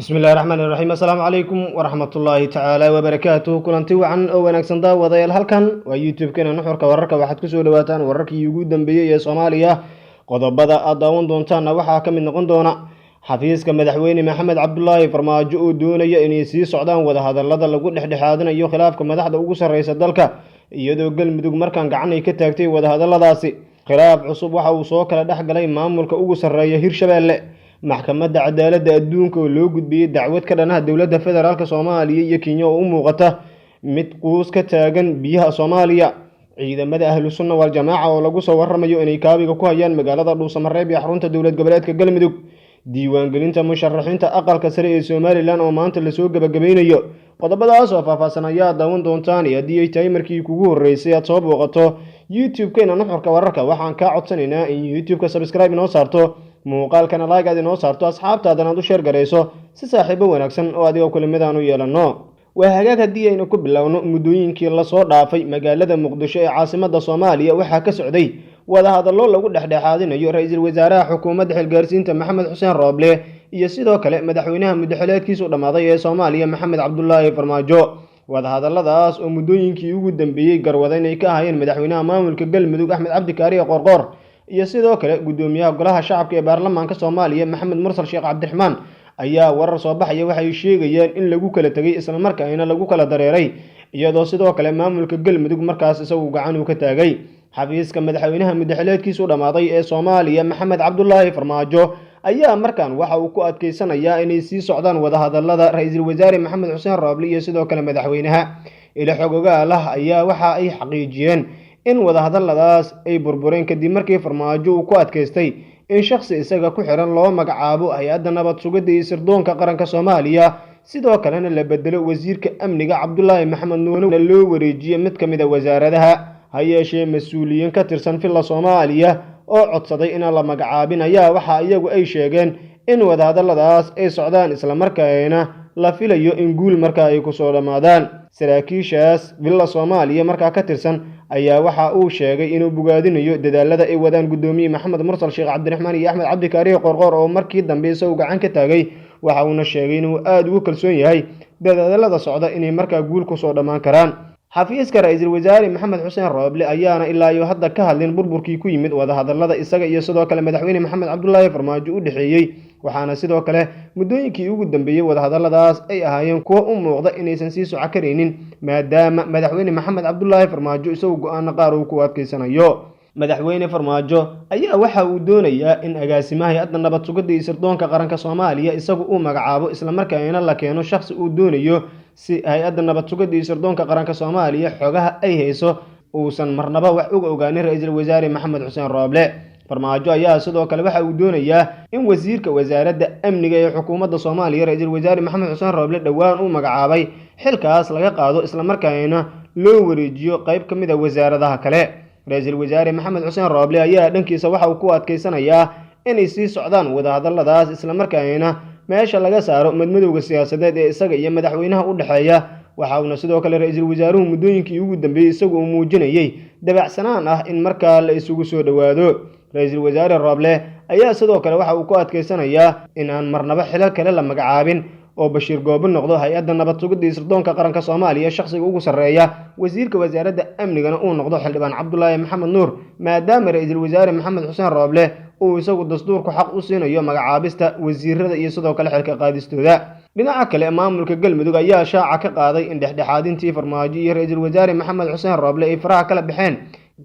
بسم الله الرحمن الرحيم السلام عليكم ورحمة الله تعالى وبركاته كلنتي وعن أو wanaagsan daawadayaal halkan waa YouTube-keena nuxurka wararka waxaad ku soo dhawaataan wararkii ugu dambeeyay ee Soomaaliya qodobada aad daawan doontaan waxaa ka mid noqon doona xafiiska madaxweyne Maxamed Cabdullaahi Farmaajo oo doonaya inay sii socdaan wada hadallada lagu dhexdhexaadinayo khilaafka madaxda ugu sareysa dalka iyadoo galmudug markaan gacan ay ka taagtay wada hadalladaasi khilaaf cusub waxa uu soo kala dhaxgalay maamulka ugu sareeya Hirshabeelle maxkamadda cadaaladda adduunka oo loo gudbiyay dacwad ka dhanaha dowladda federaalka Soomaaliya iyo Kenya oo u muuqata mid quus ka taagan biyaha Soomaaliya ciidamada ahlu sunna wal jamaa oo lagu soo waramayo inay kaabiga ku hayaan magaalada Dhuusamareeb ee xarunta dowlad goboleedka Galmudug diiwaangelinta musharaxiinta aqalka sare ee Soomaaliland oo maanta la soo gabagabeynayo qodobadaas oo faahfaahsan ayaa daawan doontaan haddii ay tahay markii kugu horeysay aad soo booqato YouTube-keena nuxurka wararka waxaan ka codsanaynaa in YouTube-ka subscribe inoo saarto muuqaalkana like aad inoo saarto asxaabtaadana aad u share gareyso si saaxiibo wanaagsan oo adiga kulamidaan u yeelano waa hagaag haddii aynu ku bilowno muddooyinkii la soo dhaafay magaalada Muqdisho ee caasimadda Soomaaliya waxaa ka socday wada hadallo lagu dhexdhexaadinayo ra'iisul wasaaraha xukuumadda xilgaarsiinta Maxamed Xuseen Rooble iyo sidoo kale madaxweynaha muddaxileedkiisu dhamaaday ee Soomaaliya Maxamed Cabdullaahi Farmaajo wada hadalladaas oo muddooyinkii ugu dambeeyay garwada inay ka hayeen madaxweynaha maamulka Galmudug Axmed Cabdi Kaariye Qoorqoor iyo sidoo kale gudoomiyaha golaha shacabka ee baarlamaanka Soomaaliya Maxamed Mursal Sheekh Cabdiraxmaan ayaa warar soo baxaya waxay sheegayaan in lagu kala tagay isla markaana lagu kala dareeray iyadoo sidoo kale maamulka Galmudug markaas isagu gacan uu ka taagay xafiiska madaxweynaha muddaxileedkiisu dhamaaday ee Soomaaliya Maxamed Cabdullaahi Farmaajo ayaa markaan waxa uu ku adkeysanayaa inay sii socdaan wada hadallada ra'iisul wasaare Maxamed Xuseen Rooble iyo sidoo kale madaxweynaha ila xogogaal ah ayaa waxa ay xaqiijiyeen in wada hadalladaas ay burbureen kadib markii Farmaajo uu ku adkeystay in shakhsi isaga ku xiran loo magacaabo hay'adda nabad sugidda iyo sirdoonka qaranka Soomaaliya sidoo kalena la bedelo wasiirka amniga Cabdullaahi Maxamed Nuune loo wareejiyo mid ka mid ah wasaaradaha hayeeshee mas'uuliyiin ka tirsan filla Soomaaliya oo codsaday in la magacaabin ayaa waxa iyagu ay sheegeen in wada hadalladaas ay socdaan isla markaana la filayo in guul markaa ay ku soo dhamaadaan saraakiishaas filla Soomaaliya markaa ka tirsan ayaa waxa uu sheegay inuu bogaadinayo dadaalada ay wadaan gudoomiye Maxamed Mursal Sheekh Cabdiraxmaan iyo Axmed Cabdi Kaariye Qoorqoor oo markii dambe isagu gacan ka taagay waxa uu sheegay inuu aad ugu kalsoon yahay dadaalada socda inay markaa guul ku soo dhamaan karaan xafiiska ra'iisul wasaare Maxamed Xuseen Rooble ayaana ilaa iyo hadda ka hadlin burburkii ku yimid wada hadallada isaga iyo sidoo kale madaxweyne Maxamed Cabdullaahi Farmaajo u dhaxeeyay waxaana sidoo kale muddooyinkii ugu dambeeyay wada hadalladaas ay ahaayeen kuwo u muuqda inaysan sii socon kareynin maadaama madaxweyne Maxamed Cabdullaahi Farmaajo isagu go'aan qaar uu ku adkeysanayo madaxweyne Farmaajo ayaa waxa uu doonayaa in agaasimaha hay'adda nabad sugidda iyo sirdoonka qaranka Soomaaliya isagu uu magacaabo isla markaana la keeno shakhsi uu doonayo si hay'adda nabad sugidda iyo sirdoonka qaranka Soomaaliya xogaha ay hayso uusan marnaba wax uga ogaanin ra'iisul wasaare Maxamed Xuseen Rooble Farmaajo ayaa sidoo kale waxa uu doonayaa in wasiirka wasaaradda amniga ee xukuumadda Soomaaliya ra'iisul wasaare Maxamed Xuseen Rooble dhawaan uu magacaabay xilkaas laga qaado isla markaana loo wareejiyo qayb ka mid ah wasaaradaha kale ra'iisul wasaare Maxamed Xuseen Rooble ayaa dhankiisa waxa uu ku adkeysanayaa inay sii socdaan wada hadalladaas isla markaana meesha laga saaro madmadowga siyaasadeed ee isaga iyo madaxweynaha u dhaxeeya waxa uu sidoo kale ra'iisul wasaaruhu muddooyinkii ugu dambeeyay isagu uu muujinayay dabacsanaan ah in markaa la isugu soo dhawaado ra'iisul wasaare Rooble ayaa sidoo kale waxa uu ku adkeysanayaa in aan marnaba xilal kale la magacaabin oo Bashiir Goobo noqdo hay'adda nabad sugidda iyo sirdoonka qaranka Soomaaliya shakhsiga ugu sareeya wasiirka wasaaradda amnigana uu noqdo xildhibaan Cabdullaahi Maxamed Nuur maadaama ra'iisul wasaare Maxamed Xuseen Rooble uu isagu dastuurku xaq u siinayo magacaabista wasiirada iyo sidoo kale xilka qaadistooda dhinaca kale maamulka Galmudug ayaa shaaca ka qaaday in dhexdhexaadintii Farmaajo iyo ra'iisul wasaare Maxamed Xuseen Rooble ay faraha kala baxeen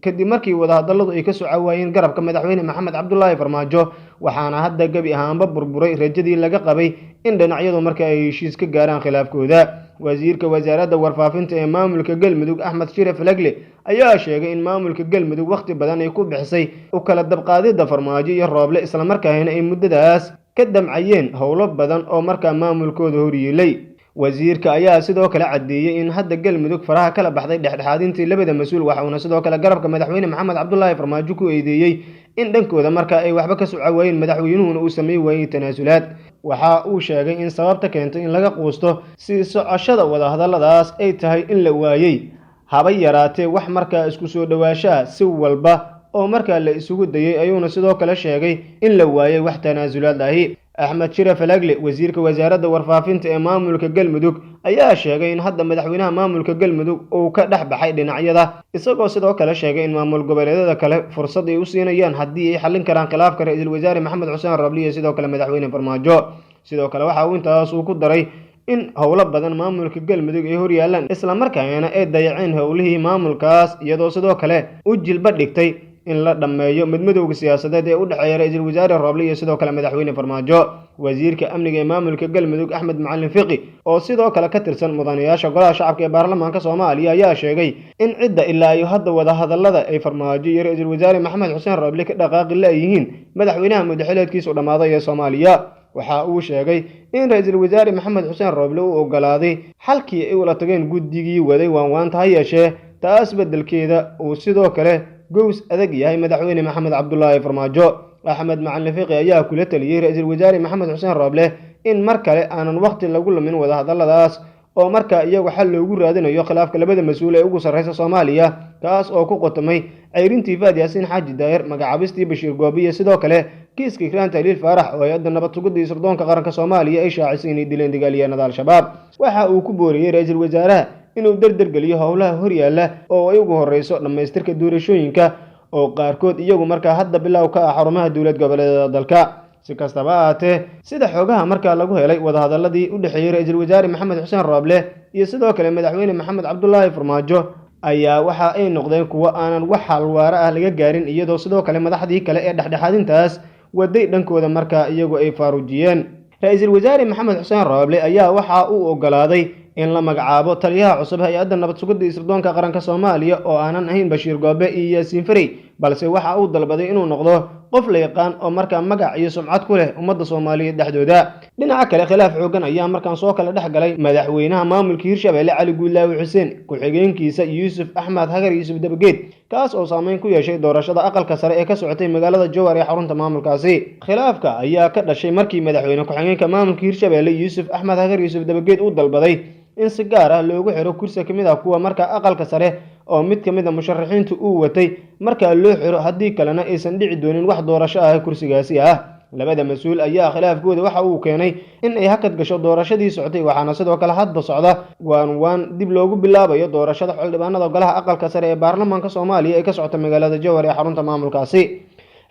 kadib markii wada hadalladu ay ka soo cawaayeen garabka madaxweyne Maxamed Cabdullaahi Farmaajo waxaana hadda gabi ahaanba burburay rajadii laga qabay in dhinacyadu marka ay heshiis ka gaaraan khilaafkooda wasiirka wasaaradda warfaafinta ee maamulka Galmudug Axmed Shiraf Lagle ayaa sheegay in maamulka Galmudug waqti badan ay ku bixisay u kala dabqaadida Farmaajo iyo Rooble isla markaana ay muddadaas ka damcayeen howlo badan oo markaa maamulkooda horyeelay wasiirka ayaa sidoo kale cadeeyay in hadda Galmudug faraha kala baxday dhexdhexaadintii labada mas'uul waxa uu sidoo kale garabka madaxweyne Maxamed Cabdullaahi Farmaajo ku eedeeyay in dhankooda marka ay waxba ka soo cawaayeen madaxweynuhuna uu sameeyay waayay tanaasulaad waxa uu sheegay in sababta keentay in laga quusto si socoshada wada hadalladaas ay tahay in la waayay haba yaraatee wax markaa isku soo dhawaashaa si walba oo markaa la isugu dayay ayuuna sidoo kale sheegay in la waayay wax tanaasulaad ahi Axmed Shire Falagle wasiirka wasaaradda warfaafinta ee maamulka Galmudug ayaa sheegay in hadda madaxweynaha maamulka Galmudug uu ka dhex baxay dhinacyada isagoo sidoo kale sheegay in maamul goboleedyada kale fursad ay u siinayaan haddii ay xallin karaan khilaafka ra'iisul wasaare Maxamed Xuseen Roble iyo sidoo kale madaxweyne Farmaajo. sidoo kale waxa uu intaas ku daray in howlo badan maamulka Galmudug ay hor yaalaan isla markaana ay dayaceen howlihii maamulkaas iyadoo sidoo kale u jilba dhigtay in la dhameeyo midmadowga siyaasadeed ee u dhaxeeya ra'iisul wasaare Roble iyo sidoo kale madaxweyne Farmaajo. wasiirka amniga ee maamulka Galmudug Axmed Macalin Fiqi oo sidoo kale ka tirsan mudanayaasha golaha shacabka ee baarlamaanka Soomaaliya ayaa sheegay in cidda ilaa iyo hadda wada hadallada ay Farmaajo iyo ra'iisul wasaare Maxamed Xuseen Roble ka dhaqaaqi leeyihiin madaxweynaha muddaxileedkiisa u dhamaaday ee Soomaaliya. waxa uu sheegay in ra'iisul wasaare Maxamed Xuseen Roble uu ogolaaday halkii ay ula tageen guddigii waday waanwaanta ha yeeshee taas bedelkeeda uu sidoo kale gows adag yahay madaxweyne Maxamed Cabdullaahi Farmaajo. Axmed Macalin Fiqi ayaa kula taliyay ra'iisul wasaare Maxamed Xuseen Roble in mar kale aanan waqti lagu lumin wada hadalladaas oo marka iyagu xal loogu raadinayo khilaafka labada mas'uul ee ugu sareysa Soomaaliya kaas oo ku qotomay ceyrintii Faad Yaasin Xaaji Daahir magacaabistii Bashiir Goobi iyo sidoo kale kiiska Ikraan Tahliil Faarax oo ay nabad sugidda iyo sirdoonka qaranka Soomaaliya ay shaacisay inay dileen dagaalyahanada Al-Shabaab. waxa uu ku booriyay ra'iisul wasaaraha inuu dardar geliyo howlaha hor yaala oo ay ugu horeyso dhamaystirka doorashooyinka oo qaarkood iyagu markaa hadda bilow ka ah xarumaha dawlad goboleedyada dalka. si kastaba ahaatee sida xogaha markaa lagu helay wada hadalladii u dhaxeeyay ra'iisul wasaare Maxamed Xuseen Roble iyo sidoo kale madaxweyne Maxamed Cabdullaahi Farmaajo ayaa waxa ay noqdeen kuwo aanan wax halwaara ah laga gaarin iyadoo sidoo kale madaxdii kale ee dhexdhexaadintaas waday dhankooda markaa iyagu ay faarujiyeen. ra'iisul wasaare Maxamed Xuseen Roble ayaa waxa uu ogolaaday in la magacaabo taliyaha cusub hay'adda nabad sugidda iyo sirdoonka qaranka Soomaaliya oo aanan ahayn Bashiir Goobe iyo Yaasiin Farey balse waxa uu dalbaday inuu noqdo qof la yaqaan oo markaa magac iyo sumcad ku leh ummadda Soomaaliyeed dhexdooda. dhinaca kale khilaaf xoogan ayaa markaan soo kala dhex galay madaxweynaha maamulka Hirshabelle Cali Guulaawe Xuseen ku-xigeenkiisa Yuusuf Axmed Hagar Yuusuf Dabageed kaas oo saameyn ku yeeshay doorashada aqalka sare ee ka socotay magaalada Jowhar ee xarunta maamulkaasi. khilaafka ayaa ka dhashay markii madaxweyne ku-xigeenka maamulka Hirshabelle Yuusuf Axmed Hagar Yuusuf Dabageed uu dalbaday in si gaar ah loogu xiro kursi kamid ah kuwa markaa aqalka sare oo mid kamid ah musharaxiintu uu watay markaa loo xiro haddii kalena aysan dhici doonin wax doorasho ah kursigaasi ah. labada mas'uul ayaa khilaafkooda waxa uu keenay in ay hakad gasho doorashadii socotay waxaana sidoo kale hadda socda waan dib loogu bilaabayo doorashada xildhibaanada golaha aqalka sare ee baarlamaanka Soomaaliya ee ka socota magaalada Jowhar ee xarunta maamulkaasi.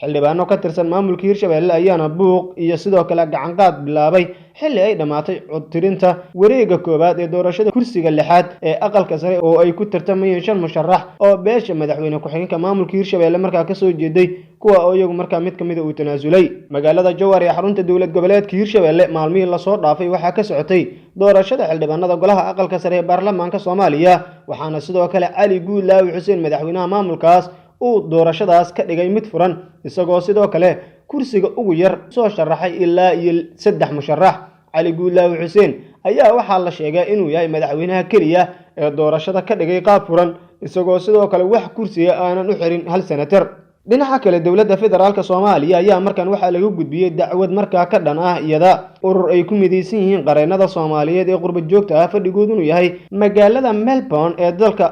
xildhibaano ka tirsan maamulka Hirshabelle ayaana buuq iyo sidoo kale gacan qaad bilaabay xilli ay dhamaatay codtirinta wareega koobaad ee doorashada kursiga lixaad ee aqalka sare oo ay ku tartamayeen 5 musharax oo beesha madaxweyne ku-xigeenka maamulka Hirshabelle markaa ka soo jeeday kuwa oo iyagu markaa mid kamid ah uu tanaasulay. magaalada Jowhar ee xarunta dawlad goboleedka Hirshabelle maalmihii la soo dhaafay waxa ka socotay doorashada xildhibaanada golaha aqalka sare ee baarlamaanka Soomaaliya waxaana sidoo kale Cali Guulaawe Xuseen madaxweynaha maamulkaas uu doorashadaas ka dhigay mid furan isagoo sidoo kale kursiga ugu yar soo sharaxay ilaa iyo 3 musharax. Cali Guulaawe Xuseen ayaa waxa la sheegay inuu yahay madaxweynaha kaliya ee doorashada ka dhigay qaab furan isagoo sidoo kale wax kursiga aanan u xirin hal senator. dhinaca kale dawladda federaalka Soomaaliya ayaa markan waxa lagu gudbiyay dacwad markaa ka dhan ah iyada urur ay ku mideysan yihiin qareenada Soomaaliyeed ee qurba joogta ah fadhigoodu inuu yahay magaalada Melbourne ee dalka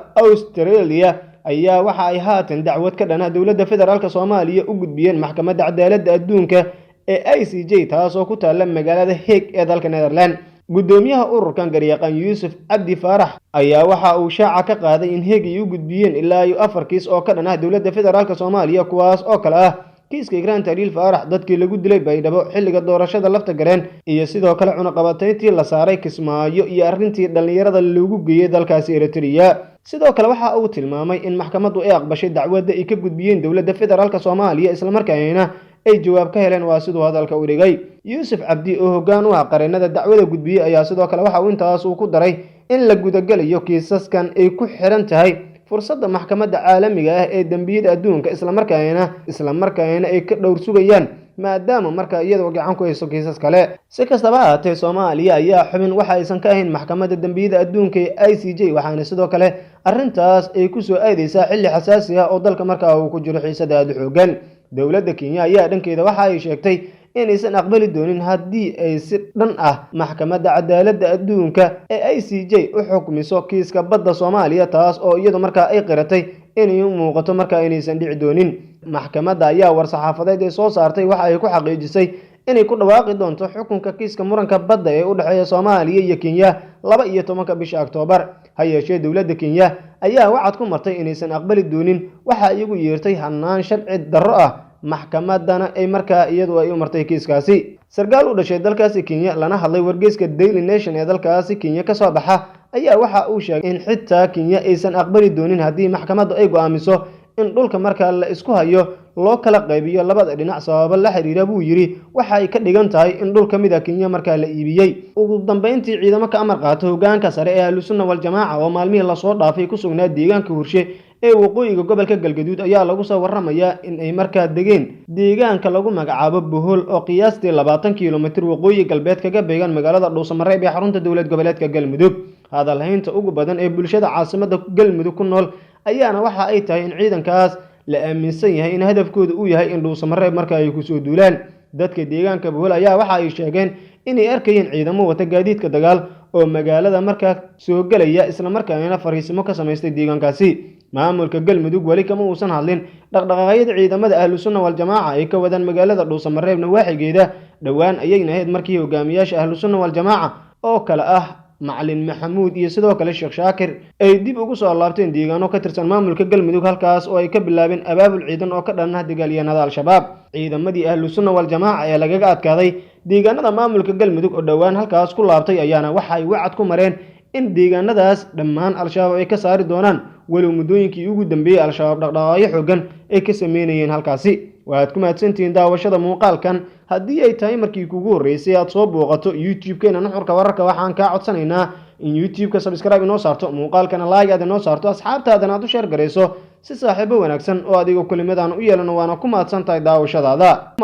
Australia ayaa waxa ay haatan dacwad ka dhan ah dawladda federaalka Soomaaliya u gudbiyeen maxkamadda cadaaladda adduunka ee ICJ taas oo ku taala magaalada Hague ee dalka Netherlands. gudoomiyaha ururkan garyaqaan Yuusuf Cabdi Faarax ayaa waxa uu shaaca ka qaaday in Hague ay u gudbiyeen ilaa iyo 4 kiis oo ka dhan ah dawladda federaalka Soomaaliya kuwaas oo kala ah kiiska Ikraan Tahliil Faarax dadkii lagu dilay Baydhabo xilliga doorashada lafta galeen iyo sidoo kale cunaqabatayntii la saaray Kismaayo iyo arrintii dhalinyarada lagu geeyay dalkaasi Eritrea. sidoo kale waxa uu tilmaamay in maxkamaddu ay aqbashay dacwadda ay ka gudbiyeen dawladda federaalka Soomaaliya isla markaana ay jawaab ka heleen waa sidoo hadalka u dhigay. Yuusuf Cabdi oo hoggaan u ah qareenada dacwada gudbiyay ayaa sidoo kale waxa uu intaas ku daray in la gudagalayo kiisaskan ay ku xiran tahay fursadda maxkamadda caalamiga ah ee dambiyada adduunka isla markaana ay ka dhowr sugayaan maadaama markaa iyadoo gacan ku hayso kiisas kale. si kastaba ahaatee Soomaaliya ayaa xubin waxa aysan ka ahayn maxkamadda dambiyada adduunka ee ICJ waxaana sidoo kale arrintaas ay ku soo aadaysaa xilli xasaasi ah oo dalka markaa uu ku jiro xiisad aad u xooggan. dawladda Kenya ayaa dhankeeda waxa ay sheegtay inaysan aqbali doonin haddii ay si dhan ah maxkamadda cadaaladda adduunka ee ICJ u xukmiso kiiska badda Soomaaliya taas oo iyadu markaa ay qiratay inay u muuqato markaa inaysan dhici doonin. maxkamadda ayaa war saxaafadeed ay soo saartay waxa ay ku xaqiijisay inay ku dhawaaqi doonto xukunka kiiska muranka badda ee u dhexeeya Soomaaliya iyo Kenya 12 bisha Oktoobar. Ha yeeshee dowladda Kenya ayaa wacad ku martay inaysan aqbali doonin waxa iyagu yeertay hannaan sharci darro ah, maxkamadana ay markaa iyadu ay u martay kiiskaasi. Sarkaal u dhashay dalkaasi Kenya lana hadlay wargeyska Daily Nation ee dalkaasi Kenya ka soo baxa ayaa waxa uu sheegay in xitaa Kenya aysan aqbali doonin haddii maxkamaddu ay go'aamiso in dhulka markaa la isku hayo loo kala qaybiyo labada dhinac sabab la xiriira buu yiri waxa ay ka dhigan tahay in dhul kamid ah Kenya markaa la iibiyay. Ugu dambeyntii ciidamo ka amar qaata hoggaanka sare ee Ahlusunnah wal Jamaaca oo maalmihii la soo dhaafay ku sugnaa deegaanka Hurshe ee waqooyiga gobolka Galgaduud ayaa lagu soo warramayaa in ay markaa degeen deegaanka lagu magacaabo Bohol oo qiyaastii 20 kiiloomitir waqooyi galbeed kaga beegan magaalada Dhuusamareeb ee xarunta dowlad goboleedka Galmudug. Hadalhaynta ugu badan ee bulshada caasimadda Galmudug ku nool ayaana waxa ay tahay in ciidankaas la aaminsan yahay in hadafkoodu uu yahay in Dhuusamareeb markaa ay ku soo duulaan. Dadka deegaanka Bohol ayaa waxa ay sheegeen inay arkayeen ciidamo wata gaadiidka dagaal oo magaalada markaa soo galaya isla markaana fariisimo ka samaystay deegaankaasi. Maamulka Galmudug wali kama uusan hadlin dhaqdhaqaaqyada ciidamada Ahlusunnah wal Jamaaca ay ka wadaan magaalada Dhuusamareeb nawaaxigeeda. Dhowaan ayayna ahayd markii hogaamiyaasha Ahlusunnah wal Jamaaca oo kala ah Macalin Maxamuud iyo sidoo kale Sheekh Shaakir ay dib ugu soo laabteen deegaano ka tirsan maamulka Galmudug halkaas oo ay ka bilaabeen abaabul ciidan oo ka dhan ah dagaalyahanada Al-Shabaab. Ciidamadii Ahlusunnah wal Jamaaca ee lagaga adkaaday deegaanada maamulka Galmudug oo dhowaan halkaas ku laabtay ayaana waxa ay wacad ku mareen in deegaanadaas dhammaan Al-Shabaab ay ka saari doonaan walow muddooyinkii ugu dambeeyay Al-Shabaab dhaqdhaqaaqyo xooggan ay ka sameynayeen halkaasi. Waad ku mahadsantihiin daawashada muuqaalkan. Haddii ay tahay markii kugu horeysay aad soo booqato YouTube-keena Nuxurka Wararka waxaan ka codsanaynaa in YouTube-ka subscribe inoo saarto, muuqaalkana like aad inoo saarto, asxaabtaadana aad u share gareyso si saaxiibo wanaagsan oo adiga kulimadaan u yeelano. waana ku mahadsantahay daawashadaada.